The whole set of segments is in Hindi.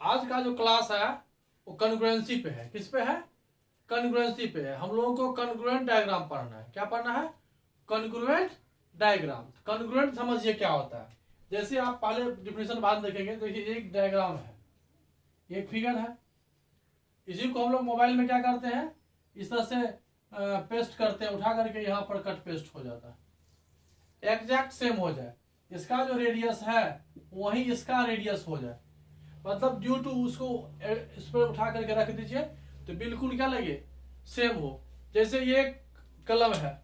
आज का जो क्लास है वो कॉन्ग्रुएंसी पे है। किस पे है? कॉन्ग्रुएंसी पे है। हम लोगों को कॉन्ग्रुएंट डायग्राम पढ़ना है। क्या पढ़ना है? Congruent diagram. कॉन्ग्रुएंट समझिए क्या होता है। जैसे आप पहले डिफिनेशन बाद में देखेंगे। देखिए एक डायग्राम है, एक फिगर है, इसी को हम लोग मोबाइल में क्या करते हैं, इस तरह से पेस्ट करते हैं, उठा करके यहाँ पर कट पेस्ट हो जाता है, एग्जैक्ट सेम हो जाए। इसका जो रेडियस है वही इसका रेडियस हो जाए, मतलब ड्यू टू उसको इस पर उठा करके रख दीजिए तो बिल्कुल क्या लगे, सेम हो। जैसे ये कलम है,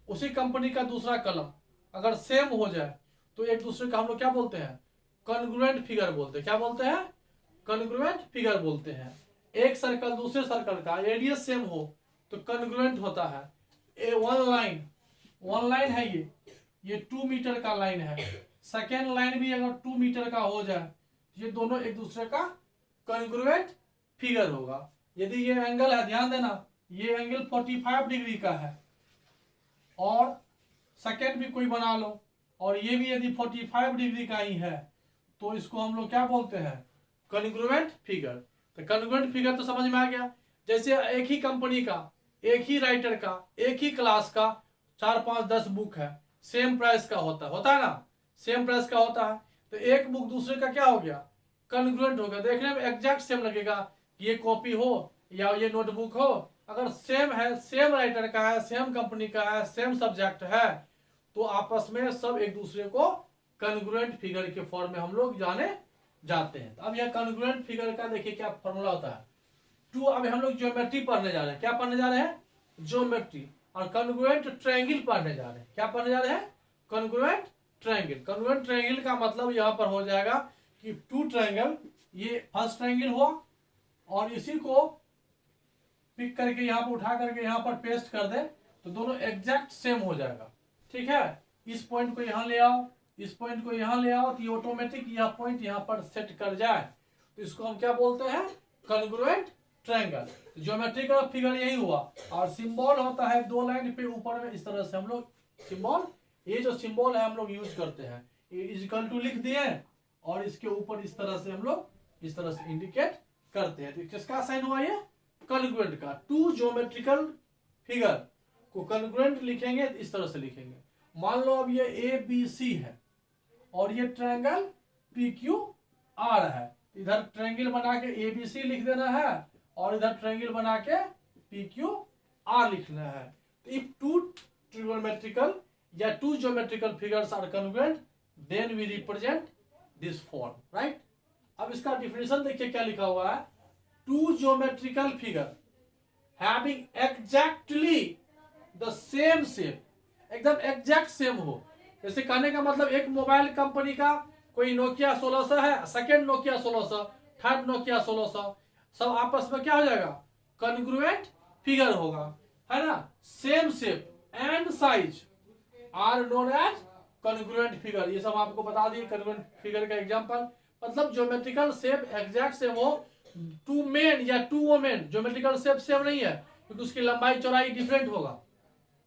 उसी कंपनी का दूसरा कलम अगर सेम हो जाए तो एक दूसरे का हम लोग क्या बोलते हैं, कॉन्ग्रुएंट फिगर बोलते हैं। क्या बोलते हैं? कॉन्ग्रुएंट फिगर बोलते हैं। एक सर्कल दूसरे सर्कल का रेडियस सेम हो तो कॉन्ग्रुएंट होता है। वन लाइन है, ये 2 मीटर का लाइन है, सेकेंड लाइन भी अगर 2 मीटर का हो जाए ये दोनों एक दूसरे का कॉन्ग्रुएंट फिगर होगा। यदि ये एंगल है, ध्यान देना, ये एंगल 45 डिग्री का है और सेकेंड भी कोई बना लो और ये भी यदि 45 डिग्री का ही है तो इसको हम लोग क्या बोलते हैं, कॉन्ग्रुएंट फिगर। तो कॉन्ग्रुएंट फिगर तो समझ में आ गया। जैसे एक ही कंपनी का, एक ही राइटर का, एक ही क्लास का 4 5 10 बुक है, सेम प्राइस का होता है ना, सेम प्राइस का होता है, तो एक बुक दूसरे का क्या हो गया, कॉन्ग्रुएंट हो गया। देखने में एग्जैक्ट सेम लगेगा, ये कॉपी हो या ये नोटबुक हो, अगर सेम है, सेम राइटर का है, सेम कंपनी का है, सेम सब्जेक्ट है, तो आपस में सब एक दूसरे को कॉन्ग्रुएंट फिगर के फॉर्म में हम लोग जाने जाते हैं। अब यह कॉन्ग्रुएंट फिगर का देखिए क्या फॉर्मूला होता है। टू, अब हम लोग ज्योमेट्री पढ़ने जा रहे हैं। क्या पढ़ने जा रहे हैं? ज्योमेट्री। और कॉन्ग्रुएंट ट्रायंगल पढ़ने जा रहे हैं। क्या पढ़ने जा रहे हैं? Congruent triangle. कॉन्ग्रुएंट ट्रायंगल का मतलब यहाँ पर हो जाएगा कि 2 ट्रायंगल, ये फर्स्ट ट्रायंगल हुआ और इसी को पिक करके यहाँ पर उठा करके यहाँ पर पेस्ट कर दे तो दोनों एग्जैक्ट सेम हो जाएगा। ठीक है, इस पॉइंट को यहाँ ले आओ, इस पॉइंट को यहाँ ले आओ, तो ये ऑटोमेटिक यह पॉइंट यहाँ पर सेट कर जाए, तो इसको हम क्या बोलते हैं, कॉन्ग्रुएंट ट्रायंगल। ज्योमेट्री का फिगर यही हुआ। और सिंबल होता है 2 लाइन पे ऊपर में, इस तरह से हम लोग सिंबल, ये जो सिंबल है हम लोग यूज करते हैं, ये इक्वल टू लिख दिए और इसके ऊपर इस तरह से हम लोग इस तरह से इंडिकेट करते हैं। तो किसका साइन हुआ ये, कॉन्ग्रुएंट का। 2 ज्योमेट्रिकल फिगर को कॉन्ग्रुएंट लिखेंगे इस तरह से लिखेंगे। मान लो अब ये ABC है और ये ट्रायंगल PQR है, इधर ट्रायंगल बना के ABC लिख देना है और इधर ट्रायंगल बना के PQR लिखना है। तो इफ 2 ट्रिगोनोमेट्रिकल या 2 geometrical figures are congruent then we represent this form, right. अब इसका डिफिनेशन देखिए क्या लिखा हुआ है, 2 geometrical figure having exactly the same shape, एकदम एग्जैक्ट सेम हो। जैसे कहने का मतलब एक मोबाइल कंपनी का कोई नोकिया 1600 है, सेकेंड नोकिया 1600, थर्ड नोकिया 1600, सब आपस में क्या हो जाएगा, कॉन्ग्रुएंट फिगर होगा, है ना। Same shape and size are known as congruent figure. ये सब आपको बता दिए कॉन्ग्रुएंट फिगर का एग्जांपल। मतलब ज्योमेट्रिकल शेप एग्जैक्ट सेम हो। 2 मेन या 2 वोमेन ज्योमेट्रिकल शेप सेम नहीं है क्योंकि उसकी लंबाई चौड़ाई डिफरेंट होगा,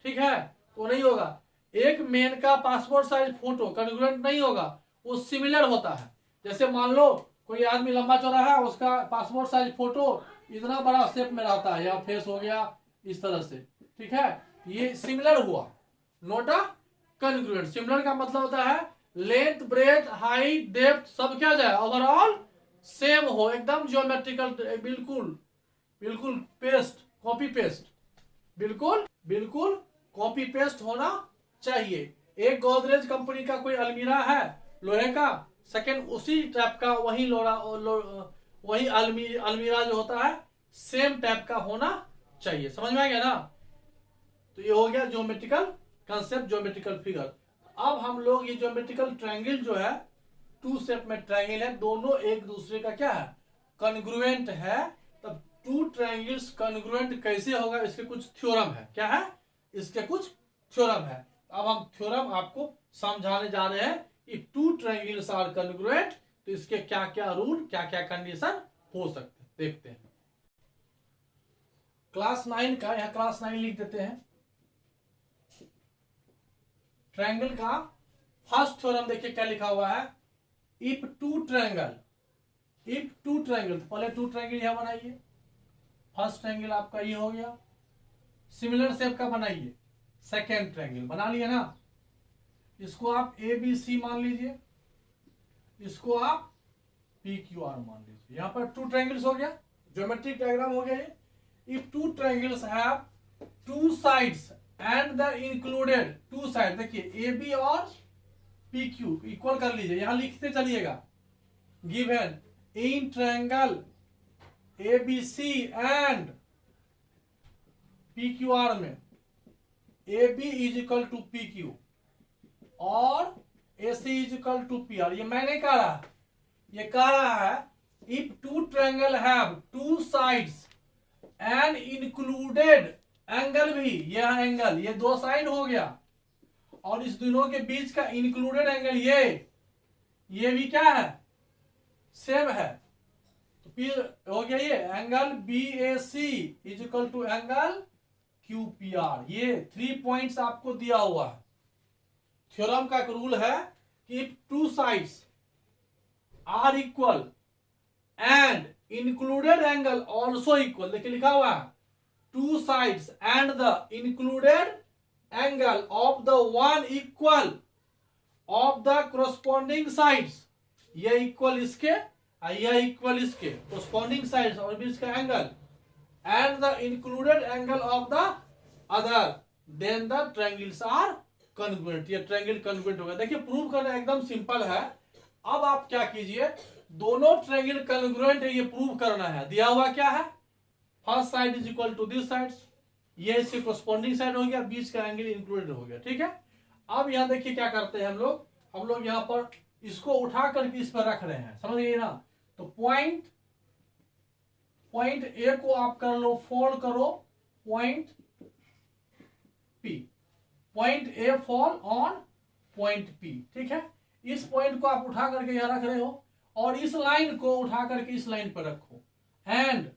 ठीक है, तो नहीं होगा। एक मेन का पासपोर्ट साइज फोटो कॉन्ग्रुएंट नहीं होगा, वो सिमिलर होता है। जैसे मान लो कोई आदमी लंबा चौड़ा है, उसका पासपोर्ट साइज फोटो इतना बड़ा शेप में रहता है, या फेस हो गया इस तरह से, ठीक है, ये सिमिलर हुआ, नोट अ कॉन्ग्रुएंट। सिमिलर का मतलब होता है लेंथ, ब्रेथ, हाइट, डेप्थ सब क्या जाए, ओवरऑल सेम हो, एकदम ज्योमेट्रिकल, बिल्कुल बिल्कुल पेस्ट, कॉपी पेस्ट, बिल्कुल बिल्कुल कॉपी पेस्ट होना चाहिए। एक गोदरेज कंपनी का कोई अलमीरा है लोहे का, सेकंड उसी टाइप का वही वही अलमीरा जो होता है सेम टाइप का होना चाहिए। समझ में आ गया ना। तो ये हो गया ज्योमेट्रिकल कंसेप्ट, ज्योमेट्रिकल फिगर। अब हम लोग ये ज्योमेट्रिकल ट्रायंगल जो है, 2 शेप में ट्रायंगल है, दोनों एक दूसरे का क्या है, कॉन्ग्रुएंट है। तब 2 ट्रायंगल्स कॉन्ग्रुएंट कैसे होगा, इसके कुछ थ्योरम है। क्या है? इसके कुछ थ्योरम है। अब हम थ्योरम आपको समझाने जा रहे हैं कि 2 ट्रायंगल्स आर कॉन्ग्रुएंट, तो इसके क्या क्या रूल, क्या क्या कंडीशन हो सकते हैं, देखते हैं। क्लास 9 का, यहां क्लास 9 लिख देते हैं। ट्रायंगल का फर्स्ट थ्योरम देखिए क्या लिखा हुआ है, if 2 triangle if two triangle, पहले टू ट्रायंगल यहां बनाइए, फर्स्ट ट्रायंगल आपका ये हो गया, सिमिलर शेप का बनाइए, सेकेंड ट्रायंगल बना लिया ना, इसको आप ए बी सी मान लीजिए, इसको आप पी क्यू आर मान लीजिए। यहां पर टू ट्रायंगल्स हो गया, ज्योमेट्रिक डायग्राम हो गया ये। If two triangles have two sides and the included two side, देखिए ए बी और पी क्यू इक्वल कर लीजिए, यहां लिखते चलिएगा, given in triangle A B C and P Q R में A B is equal to P Q और A C is equal to P R. ये मैंने कहा, ये कह रहा है if two triangle have two sides and included angle भी, यह एंगल, ये दो साइड हो गया, और इस दोनों के बीच का इंक्लूडेड एंगल ये भी क्या है, सेम है, तो फिर हो गया ये angle B A C is equal to angle Q P R. ये 3 पॉइंट्स आपको दिया हुआ है। थ्योरम का एक रूल है कि if two sides are equal and included angle also equal, देखिए लिखा हुआ है two sides and the included angle of the one equal of the corresponding sides, ये इक्वल इसके यह इक्वल इसके corresponding साइड्स और बीच का angle and the included angle of the other, then the triangles are congruent. ये ट्रायंगल कॉन्ग्रुएंट होगा। देखिए प्रूव करना एकदम सिंपल है। अब आप क्या कीजिए, दोनों ट्रायंगल कॉन्ग्रुएंट है ये प्रूव करना है। दिया हुआ क्या है, first side is equal to this side, ये इसके corresponding साइड हो गया, बीच का एंगल इंक्लूडेड हो गया, ठीक है। अब यहां देखिए क्या करते हैं हम लोग यहां पर इसको उठा करके इस पर रख रहे हैं, समझ गए ना। तो पॉइंट ए को आप कर लो, फोल्ड करो point P, point A fall on point P, ठीक है। इस पॉइंट को आप उठा करके यहां रख रहे हो और इस लाइन को उठा करके इस लाइन पर रखो, and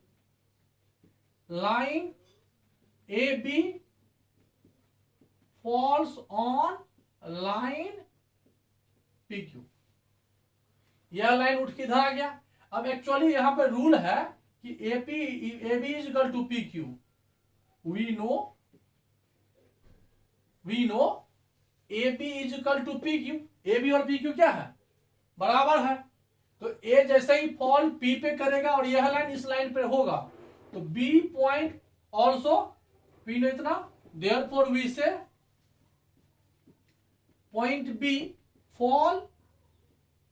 line A B falls on line P Q, यह लाइन उठ के इधर आ गया। अब एक्चुअली यहां पर रूल है कि A B is equal to P Q, we know A B is equal to P Q, A B और पी क्यू क्या है, बराबर है। तो ए जैसे ही फॉल पी पे करेगा और यह लाइन इस लाइन पे होगा, तो बी पॉइंट ऑल्सो पी नो इतना, therefore we say point B fall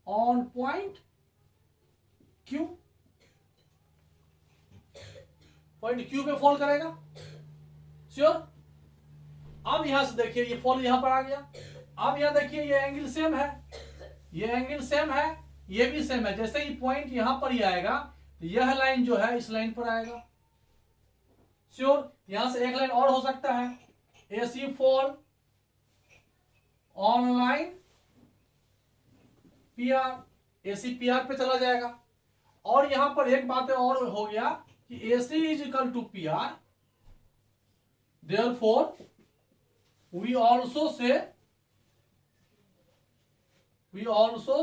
on point Q, point Q पे फॉल करेगा, श्योर। अब यहां से देखिए ये फॉल यहां पर आ गया। अब यहां देखिए ये एंगल सेम है, ये एंगल सेम है, ये भी सेम है। जैसे ही पॉइंट यहां पर ही आएगा तो यह लाइन जो है इस लाइन पर आएगा, श्योर। यहां से एक लाइन और हो सकता है, A C fall on line P R, A C P R पे चला जाएगा। और यहां पर एक बात और हो गया कि A C is equal to P R, therefore we also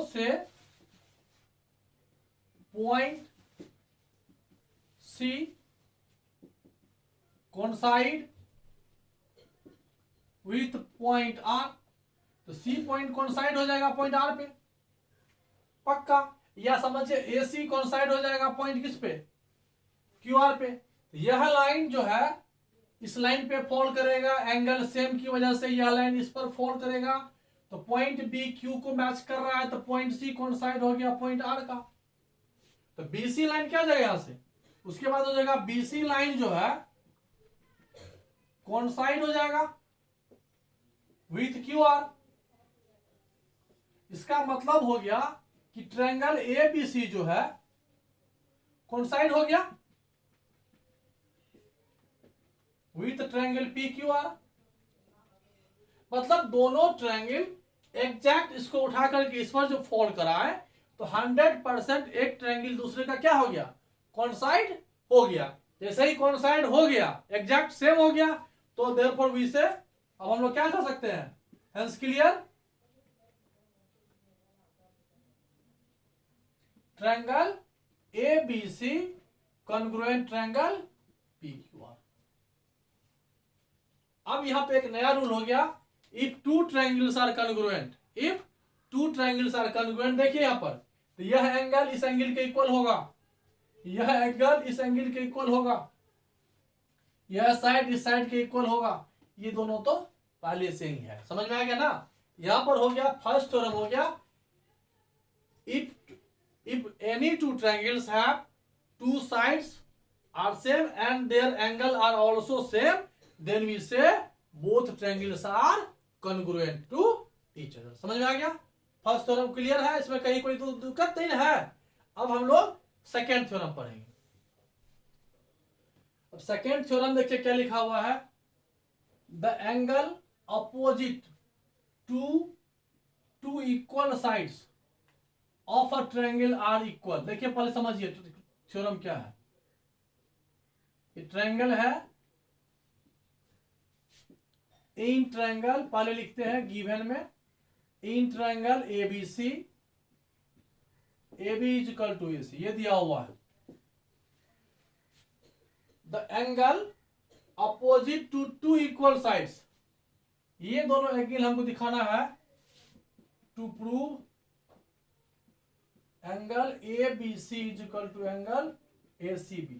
say point C coincide with point R, तो C पॉइंट coincide हो जाएगा पॉइंट R पे पक्का, या समझिए AC coincide हो जाएगा पॉइंट किस पे, QR पे। यह लाइन जो है इस लाइन पे फॉल करेगा, एंगल सेम की वजह से यह लाइन इस पर फॉल करेगा, तो पॉइंट बी क्यू को मैच कर रहा है, तो पॉइंट सी कोइंसाइड हो गया पॉइंट आर का। तो बीसी लाइन क्या जाएगा यहां से, उसके बाद हो जाएगा बीसी लाइन जो है कोइंसाइड हो जाएगा विथ क्यू आर। इसका मतलब हो गया कि ट्रायंगल ए बी सी जो है कोइंसाइड हो गया with triangle P Q are. मतलब दोनों ट्रायंगल एग्जैक्ट इसको उठा करके इस पर जो फॉल करा है, तो 100% एक ट्रायंगल दूसरे का क्या हो गया, कोइंसाइड हो गया। जैसे ही कोइंसाइड हो गया, एग्जैक्ट सेम हो गया, तो देयरफॉर वी से अब हम लोग क्या कर सकते हैं, hence clear, triangle ABC congruent triangle PQR। अब यहां पे एक नया रूल हो गया, if two triangles are congruent, if two triangles are congruent, देखिए यहां पर तो यह एंगल इस एंगल के इक्वल होगा, यह एंगल इस एंगल के इक्वल होगा, यह साइड इस साइड के इक्वल होगा, ये दोनों तो पहले से ही है, समझ में आ गया ना। यहां पर हो गया फर्स्ट थ्योरम हो गया, if any two triangles have two sides are same and their angle are also same, then we say both triangles are congruent to each other। समझ में आ गया, फर्स्ट थ्योरम क्लियर है, इसमें कहीं कोई तो दिक्कत नहीं है। अब हम लोग सेकेंड थ्योरम पढ़ेंगे। अब सेकेंड थ्योरम देखिए क्या लिखा हुआ है, the angle opposite to two equal sides of a triangle are equal. देखिए पहले समझिए थ्योरम क्या है, ये ट्रायंगल है, इन ट्रायंगल पहले लिखते हैं गिवन में, in triangle ABC, AB is equal to AC, ये दिया हुआ है। The angle opposite to two equal sides, ये दोनों एंगल हमको दिखाना है to prove angle ABC is equal to angle ACB।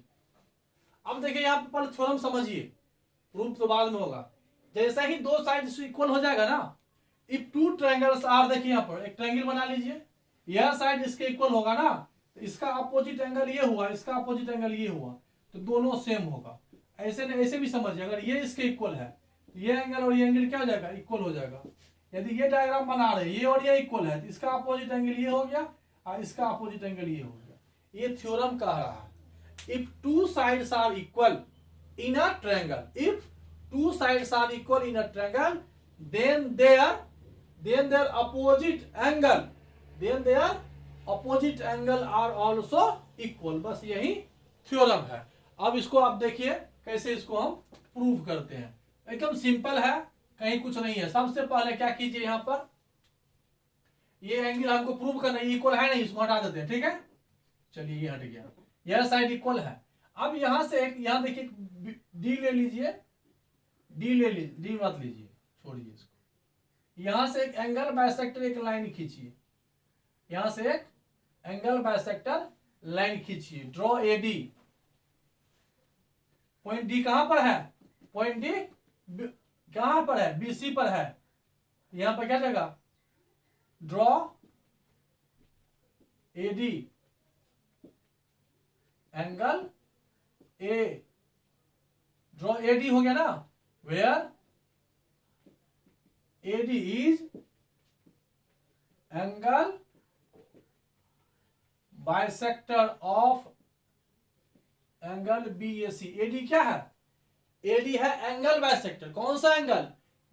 अब देखिए यहां पर थ्योरम समझिए, प्रूफ तो बाद में होगा। जैसे ही दो साइड इक्वल हो जाएगा ना, इफ टू ट्रायंगल्स आर, देखिए यहां पर एक ट्रायंगल बना लीजिए, यह साइड इसके इक्वल होगा ना, तो इसका अपोजिट एंगल ये हुआ, इसका अपोजिट एंगल ये हुआ, तो दोनों सेम होगा। ऐसे नहीं, ऐसे भी समझिए, अगर ये इसके इक्वल है तो ये एंगल और ये एंगल क्या हो जाएगा, इक्वल हो जाएगा। यदि ये डायग्राम बना रहे ये और ये इक्वल है, तो इसका अपोजिट एंगल ये हो गया और इसका अपोजिट एंगल ये हो गया। ये थ्योरम कह रहा है, if two sides are equal in a triangle, if two sides are equal in a triangle, then their opposite angle are also equal। बस यही थ्योरम है। अब इसको आप देखिए कैसे इसको हम प्रूव करते हैं, एकदम सिंपल है, कहीं कुछ नहीं है। सबसे पहले क्या कीजिए, यहां पर ये एंगल हमको प्रूव करना है, इक्वल है नहीं, इसको हटा देते हैं, ठीक है। चलिए ये हट गया, यह साइड इक्वल है। अब यहां से एक, यहां देखिए डी ले लीजिए, डी ले लीजिए, डी मत लीजिए, छोड़िए इसको। यहां से एक एंगल बाइसेक्टर एक लाइन खींचिए, यहां से एक एंगल बाइसेक्टर लाइन खींचिए, ड्रॉ एडी। पॉइंट डी कहां पर है, पॉइंट डी कहां पर है, BC पर है। यहां पर क्या जगह, draw AD angle A, draw AD हो गया ना, where AD is angle bisector of angle BAC। AD क्या है, AD है एंगल बाइसेक्टर, कौन सा एंगल,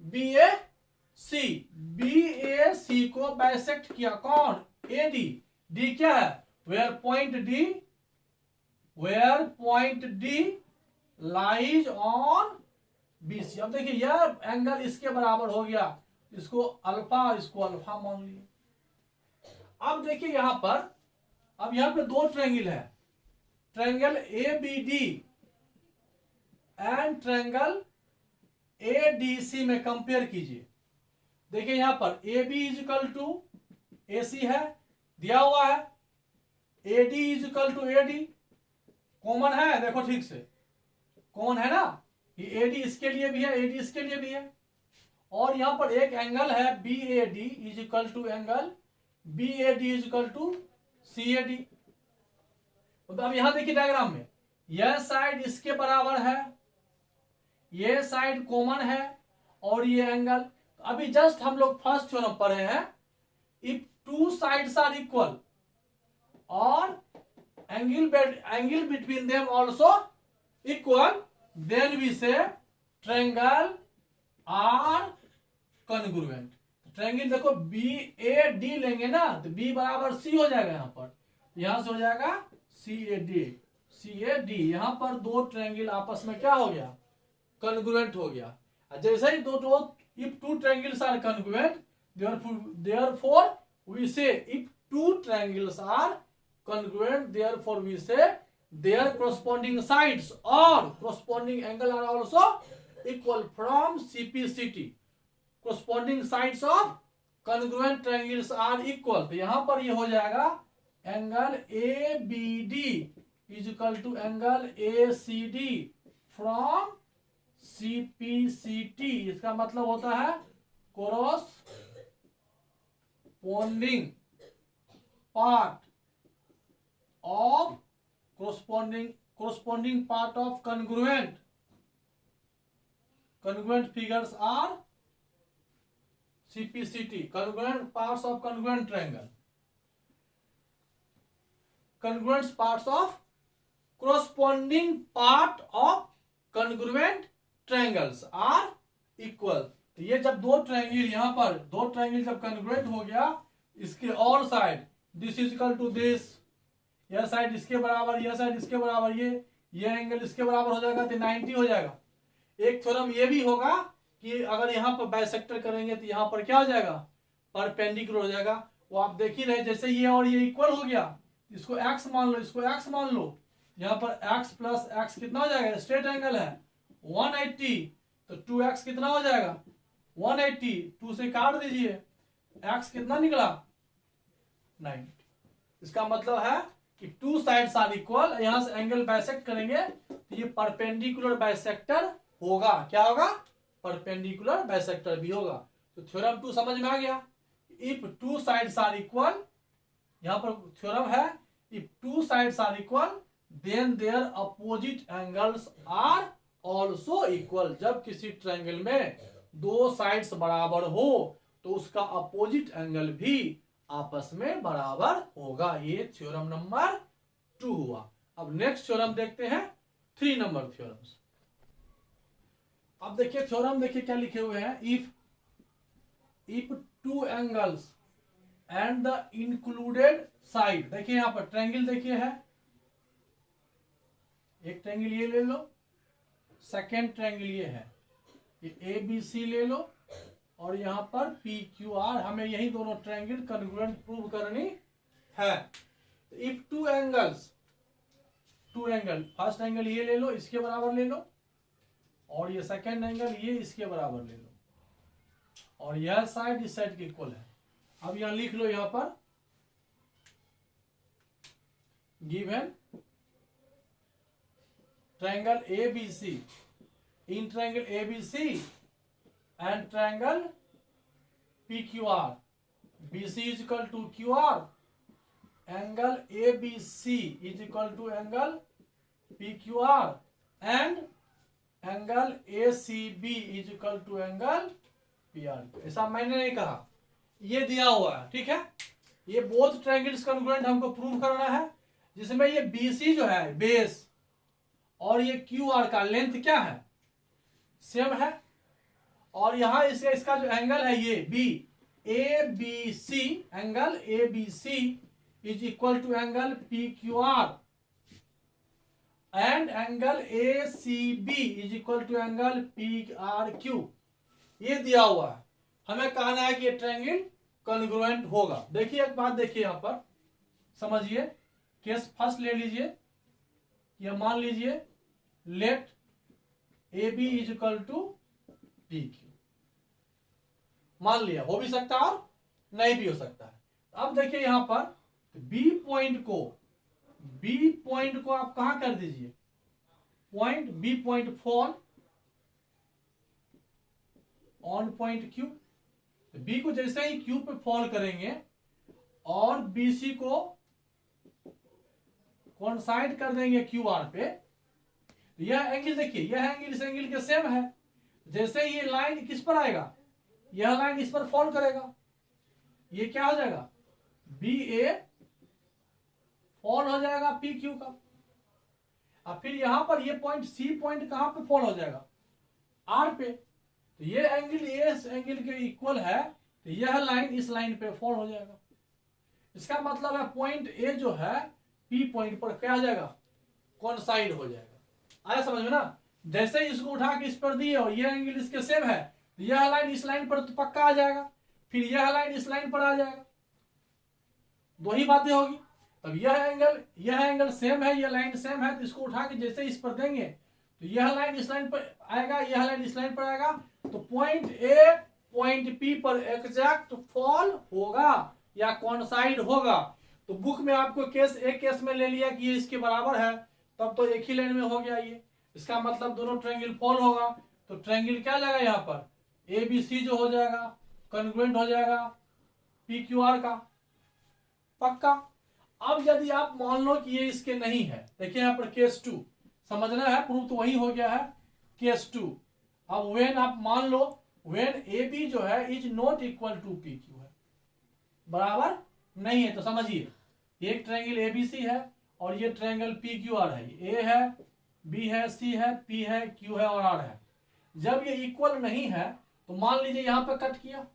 BAC। BAC को बाइसेक्ट किया कौन, AD। D क्या है, where point D lies on BC। अब देखिए यह एंगल इसके बराबर हो गया, इसको अल्फा, इसको अल्फा मान लिया। अब देखिए यहां पर, अब यहां पे दो ट्रायंगल है, triangle ABD and triangle ADC में कंपेयर कीजिए। देखिए यहां पर AB is equal to AC है, दिया हुआ है, AD is equal to AD, common है, देखो ठीक से कॉमन है ना, ये AD इसके लिए भी है, AD इसके लिए भी है। और यहां पर एक एंगल है BAD is equal to angle BAD is equal to CAD। तो अब यहां देखिए डायग्राम में, यह साइड इसके बराबर है, यह साइड कॉमन है, और ये एंगल। अभी जस्ट हम लोग फर्स्ट थ्योरम पढ़े हैं, if two sides are equal और angle between them also equal, then we say triangle are congruent। Triangle देखो BAD लेंगे ना, तो B बराबर C हो जाएगा, यहां पर यहां से हो जाएगा CAD। यहां पर दो ट्रायंगल आपस में क्या हो गया, कॉन्ग्रुएंट हो गया। जैसे ही दो if two triangles are congruent, therefore we say if two triangles are congruent, therefore we say their corresponding sides or corresponding angle are also equal from CPCT. corresponding sides of congruent triangles are equal. तो यहां पर ये हो जाएगा angle ABD is equal to angle ACD from CPCT. इसका मतलब होता है corresponding part of corresponding part of congruent figures are CPCT, congruent parts of congruent triangle. Congruent parts of corresponding part of congruent triangles are equal. तो ये जब दो ट्रायंगल यहां पर दो ट्रायंगल जब कॉन्ग्रुएंट हो गया, इसके और side this is equal to this, यह साइड इसके बराबर, यह साइड इसके बराबर, ये एंगल इसके बराबर हो जाएगा तो 90 हो जाएगा. एक थ्योरम ये भी होगा कि अगर यहाँ पर बाइसेक्टर करेंगे तो यहाँ पर क्या हो जाएगा, परपेंडिकुलर हो जाएगा. वो आप देख ही रहे, जैसे ये और ये इक्वल हो गया, इसको x मान लो, इसको x मान लो, यहाँ पर x प्लस x कितना हो जाएगा, स्ट्रेट एंगल है 180, तो 2x कितना हो जाएगा 180, 2 से काट दीजिए, x कितना निकला 9. इसका मतलब है कि टू साइड्स आर इक्वल. यहां से एंगल बाइसेक्ट करेंगे तो ये परपेंडिकुलर बाइसेक्टर होगा. क्या होगा, परपेंडिकुलर बाइसेक्टर भी होगा. तो थ्योरम 2 समझ में आ गया. If two sides are equal, यहां पर थ्योरम है if two sides are equal then their opposite angles are also equal. जब किसी ट्रायंगल में दो साइड्स बराबर हो तो उसका अपोजिट एंगल भी आपस में बराबर होगा. ये थ्योरम नंबर 2 हुआ. अब नेक्स्ट थ्योरम देखते हैं, 3 नंबर थ्योरम्स. अब देखिए थ्योरम, देखिए क्या लिखे हुए हैं. If two angles and the included side, देखिए यहां पर ट्रायंगल देखिए है, एक ट्रायंगल ये ले लो, सेकेंड ट्रायंगल ये है, ये ABC ले लो, और यहां पर PQR. हमें यही दोनों ट्रायंगल कॉन्ग्रुएंट प्रूव करनी है. If to angle, first angle ये ले लो, इसके बराबर ले लो, और ये सेकेंड एंगल ये इसके बराबर ले लो, और यह साइड इस साइड के इक्वल है. अब यहां लिख लो, यहां पर given triangle ABC, in triangle ABC and triangle PQR, BC is equal to QR, angle ABC is equal to angle PQR, and angle ACB is equal to angle PR. ऐसा मैंने नहीं कहा, ये दिया हुआ है, ठीक है. ये बोथ ट्रायंगल्स कॉन्ग्रुएंट हमको प्रूव करना है, जिसमें ये BC जो है बेस और ये QR का लेंथ क्या है, सेम है. और यहां इसका जो एंगल है ये B, ABC, angle ABC is equal to angle PQR, and angle ACB is equal to angle PRQ. ये दिया हुआ है, हमें कहना है कि ये ट्रायंगल कॉन्ग्रुएंट होगा. देखिए एक बात, देखिए यहां पर समझिए. केस फर्स्ट ले लीजिए, यह मान लीजिए let AB is equal to PQ. मान लिया, हो भी सकता है और नहीं भी हो सकता है. अब देखिए यहां पर B पॉइंट को आप कहां कर दीजिए, point B point fall on point Q. B को जैसे ही Q पे फॉल करेंगे और BC को कोइंसाइड कर देंगे QR पे, यह एंगल देखिए, यह एंगल इस एंगल के सेम है. जैसे ये लाइन किस पर आएगा, यह लाइन इस पर फॉल करेगा, ये क्या हो जाएगा BA फॉल हो जाएगा PQ का. अब फिर यहां पर ये पॉइंट C पॉइंट कहां पे फॉल हो जाएगा, R पे. तो ये एंगल इस एंगल के इक्वल है, तो यह लाइन इस लाइन पे फॉल हो जाएगा. इसका मतलब है पॉइंट A जो है P पॉइंट पर क्या हो जाएगा, कोइंसाइड हो जाएगा. आया समझ में ना. जैसे ही इसको उठा के इस पर दिए और ये एंगल इसके सेम है, तो यह लाइन इस लाइन पर तो पक्का आ जाएगा, फिर यह लाइन इस लाइन पर आ जाएगा. दो ही बातें होगी. तब यह एंगल सेम है, यह लाइन सेम है, तो इसको उठा के जैसे इस पर देंगे तो यह लाइन इस लाइन पर आएगा, यह लाइन इस लाइन पर आएगा, तो पॉइंट ए पॉइंट पी पर एग्जैक्ट फॉल होगा या कॉन्साइड होगा। तो बुक में आपको एक केस में ले लिया कि ये इसके बराबर है, तब तो एक ही लाइन में हो गया ये, इसका मतलब दोनों ट्रायंगल फॉल होगा। तो ट्रायंगल क्या लगा यहाँ पर, ए बी सी जो हो जाएगा कॉन्ग्रुएंट हो जाएगा पी क्यू आर का, पक्का। अब यदि आप मान लो कि ये इसके नहीं है, देखिए यहाँ पर केस 2 समझना है, प्रूफ तो वही हो गया है केस 2। अब व्हेन आप मान लो व्हेन ए बी जो है is not equal to P Q है, बराबर नहीं है, तो समझिए एक ट्रायंगल एबीसी है और ये ट्रायंगल पी क्यू आर है, ए है बी है सी है पी है क्यू है और आर है। जब ये इक्वल नहीं है तो मान लीजिए यहां पर कट किया,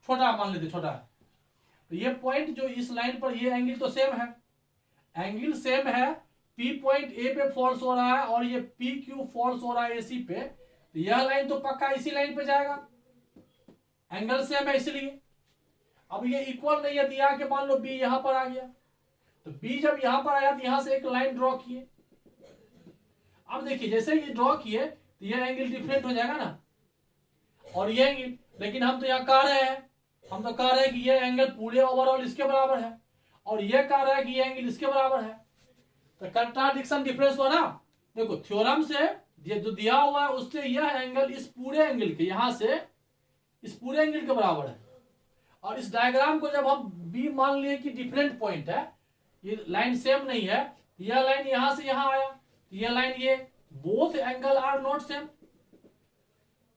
छोटा मान लीजिए छोटा है, तो ये पॉइंट जो इस लाइन पर, ये एंगल तो सेम है, एंगल सेम है, पी पॉइंट ए पे फॉल्स हो रहा है और ये पी क्यू फॉल्स हो रहा है एसी पे, तो यह लाइन तो पक्का इसी लाइन पे जाएगा, एंगल सेम है इसलिए। अब ये इक्वल नहीं है, दिया के मान लो बी यहां पर आ गया, तो बी जब यहां पर आया तो यहां से एक लाइन ड्रॉ किए। अब देखिए जैसे ये ड्रॉ किए तो ये एंगल डिफरेंट हो जाएगा ना, और ये एंगल, लेकिन हम तो यहाँ कह रहे हैं, हम तो कह रहे हैं कि ये एंगल पूरे ओवरऑल इसके बराबर है और ये कह रहा है कि ये एंगल इसके बराबर है, तो कंट्राडिक्शन डिफरेंस हो ना। देखो थ्योरम से ये जो दिया हुआ है उससे यह एंगल इस पूरे एंगल के, यहां से इस पूरे एंगल के बराबर है, और इस डायग्राम को जब हम बी मान लिए कि डिफरेंट पॉइंट है, ये लाइन सेम नहीं है, यह लाइन यहां से यहां आया, यह लाइन ये, both angle are not same,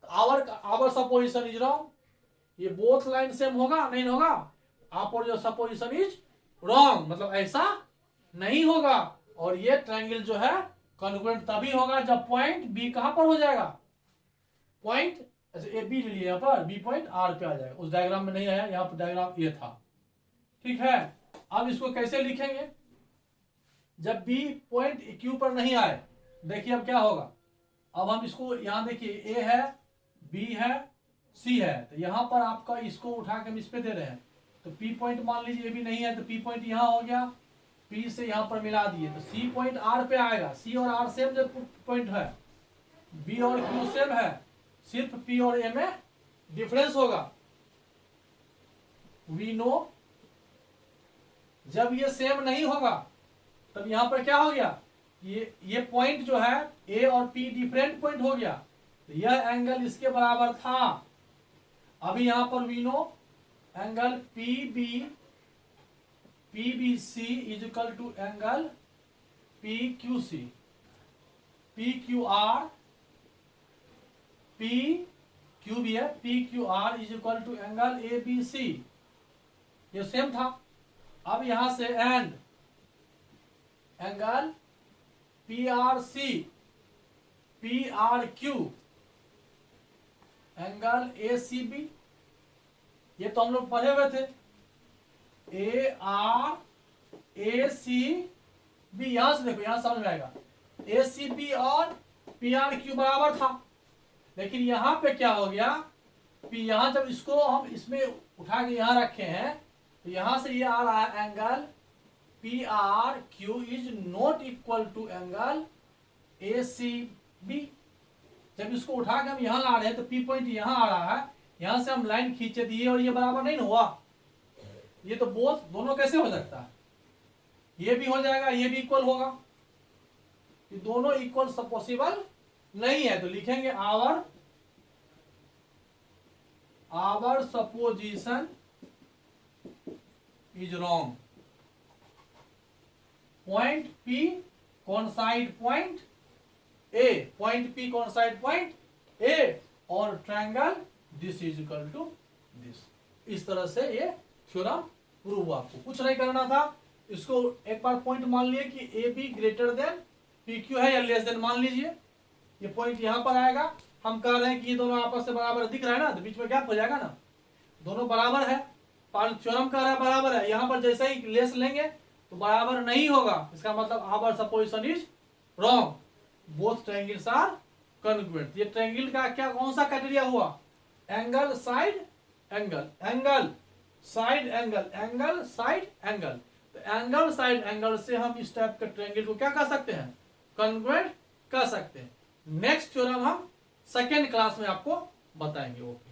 our supposition is wrong, ये बोथ लाइन सेम होगा नहीं होगा, आवर जो सपोजिशन इज रॉन्ग, मतलब ऐसा नहीं होगा। और ये ट्रायंगल जो है कॉन्ग्रुएंट तभी होगा जब पॉइंट बी कहां पर हो जाएगा, पॉइंट ए बी ले लिया, यहाँ पर बी पॉइंट आर पे आ जाएगा, उस डायग्राम में नहीं आया, यहाँ पर डायग्राम ये था, ठीक है। अब इसको कैसे लिखेंगे, जब बी पॉइंट क्यू पर नहीं आए, देखिए अब क्या होगा, अब हम इसको यहां देखिए ए है बी है सी है, तो यहां पर आपका इसको उठा के हम इस पे दे रहे हैं, तो पी पॉइंट मान लीजिए ए बी नहीं है तो पी पॉइंट यहां हो गया, पी से यहां पर मिला दिए तो सी पॉइंट आर पे आएगा, सी और आर सेम जो पॉइंट है, बी और क्यू सेम है, सिर्फ पी और ए में डिफरेंस होगा। वी नो जब ये सेम नहीं होगा तब यहां पर क्या हो गया, ये पॉइंट जो है ए और पी डिफरेंट पॉइंट हो गया, तो यह एंगल इसके बराबर था। अभी यहां पर we know angle P B C is equal to angle P Q C, P Q R, P Q भी है, P Q R is equal to angle A B C, ये सेम था। अब यहां से and angle P R C, P R Q, angle A C B, ये तो हम लोग पढ़े हुए थे, A R A C B, यहां से देखो यहां समझ में आएगा, ए सी बी और पी आर क्यू बराबर था, लेकिन यहां पे क्या हो गया, पी यहां जब इसको हम इसमें उठा के यहां रखे हैं तो यहां से ये आ रहा है angle P R Q is not equal to angle A C B. जब इसको उठा के हम यहां ला रहे हैं तो पी पॉइंट यहां आ रहा है, यहां से हम लाइन खींचे दिए और ये बराबर नहीं हुआ, ये तो बोथ दोनों कैसे हो सकता है, ये भी हो जाएगा ये भी इक्वल होगा, ये दोनों इक्वल पॉसिबल नहीं है, तो लिखेंगे our supposition is wrong, point P coincide point A, point P coincide point A और triangle this is equal to this. इस तरह से ये थ्योरम प्रूव हुआ, आपको कुछ नहीं करना था, इसको एक बार पॉइंट मान लिए कि A be greater than P Q है या लेस देन मान लीजिए, ये पॉइंट यहां पर आएगा, हम कह रहे हैं कि ये दोनों आपस से बराबर दिख रहा है ना, तो बीच में गैप हो जाएगा ना, दोनों बराबर है, थ्योरम कह रहा है बराबर है, यहां पर जैसे ही लेस लेंगे तो बराबर नहीं होगा, इसका मतलब our supposition is wrong, both triangles are congruent. ये ट्रायंगल का क्या कौन सा क्राइटेरिया हुआ, angle side angle, angle side angle, angle side angle, तो एंगल साइड एंगल से हम इस टाइप के ट्रायंगल को क्या कर सकते हैं, कॉन्ग्रुएंट कर सकते हैं। नेक्स्ट थ्योरम हम सेकेंड क्लास में आपको बताएंगे। ओके।